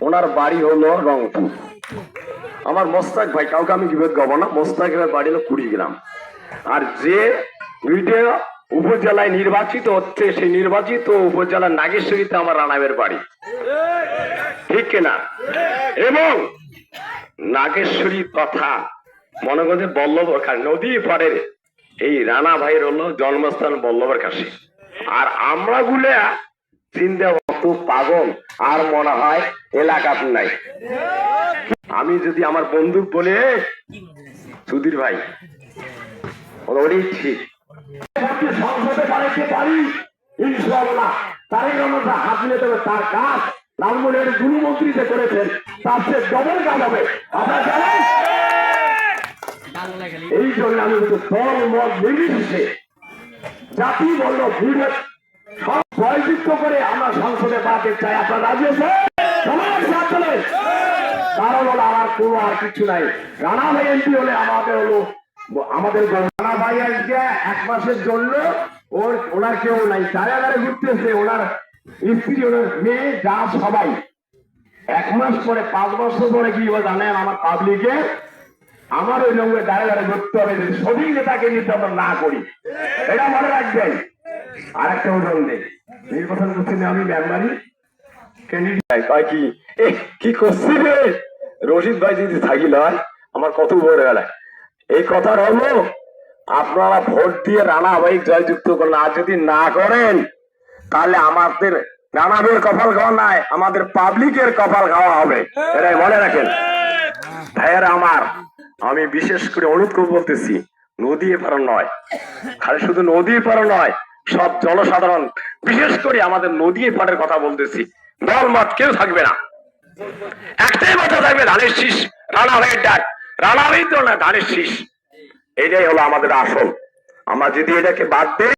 ওনার বাড়ি হলো রংপুর। আমার মোস্তাক ভাই, কাউকে আমি বিভেদ গাবো না, মোস্তাকের বাড়ি হলো কুড়িগ্রাম। আর যে ভিডিও উপজেলায় নির্বাচিত হচ্ছে সেই নির্বাচিত উপজেলার নাগেশ্বরীতে আমার রানাবের বাড়ি, ঠিক কিনা? এবং নাগেশ্বরী তথা মনে করছে বল্লভর কাশি, নদী পাড়ের এই রানা ভাইয়ের হলো জন্মস্থান বল্লভর কাশি। আর আমরা গুলা চিন্তা অত পাগল আর মনে হয় এলাকার নাই। আমি যদি আমার বন্ধু বলে সুধীর ভাই ওরই ঠিক সংসদে পাঠাতে পারি ইনশাআল্লাহ, তারই আমরা হাত নিয়ে দেবে। তার কাজ লালমনিরহাটের গুরুমন্ত্রীতে করেছেন, তার চেয়ে ডবল কাজ হবে। আপনারা জানেন, এই জন্য আমি দল মত নির্বিশেষে জাতি বলল ভিড়ে সব জয়যুক্ত করে আমরা সংসদে পাঠাতে চাই। আপনারা রাজি আছেন? সমাজ সাথে কারণ হলো আমার কোনো আর কিছু নাই। রানা ভাই এমপি হলে আমাদের হলো আমাদের রানা ভাই আজকে 1 মাসের জন্য ওনার কেউ নাই, চারিয়াগারে ঘুরতেছে, ওনার স্ত্রী ওনার মেয়ে যা সবাই। 1 মাস পরে 5 বছর পরে কি হবে জানেন? আমার পাবলিকে আমার ওই লোকের দাঁড়ে দাঁড়ে ঘুরতে হবে যদি সঠিক নেতাকে নিতে আমরা না করি, এটা মনে রাখবেন। আর একটা উদাহরণ দেই, নির্বাচন করছি আমি মেম্বারি ক্যান্ডিডেট কয় কি করছি রে রশিদ ভাই যদি থাকিল হয় আমার কত বড় বেলায় এই কথার হলো আপনারা ভোট দিয়ে রানা ভাই জয়যুক্ত করলেন। আর যদি না করেন তাহলে আমাদের রানা ভাইয়ের কপাল খাওয়া নাই, আমাদের পাবলিকের কপাল খাওয়া হবে, এটাই মনে রাখেন ভাইয়েরা আমার। আমি বিশেষ করে অনুরোধ করে বলতেছি, নদী পার নয়, খালি শুধু নদী পার নয়, সব জনসাধারণ, বিশেষ করে আমাদের নদী পাড়ের কথা বলতেছি, দল মত কেউ থাকবে না, একটাই কথা থাকবে, ধানের শীষ, রানা ভাইয়ের ডাক, রানা ভাই তো না ধানের শীষ, এটাই হলো আমাদের আসল। আমরা যদি এটাকে বাদ দেই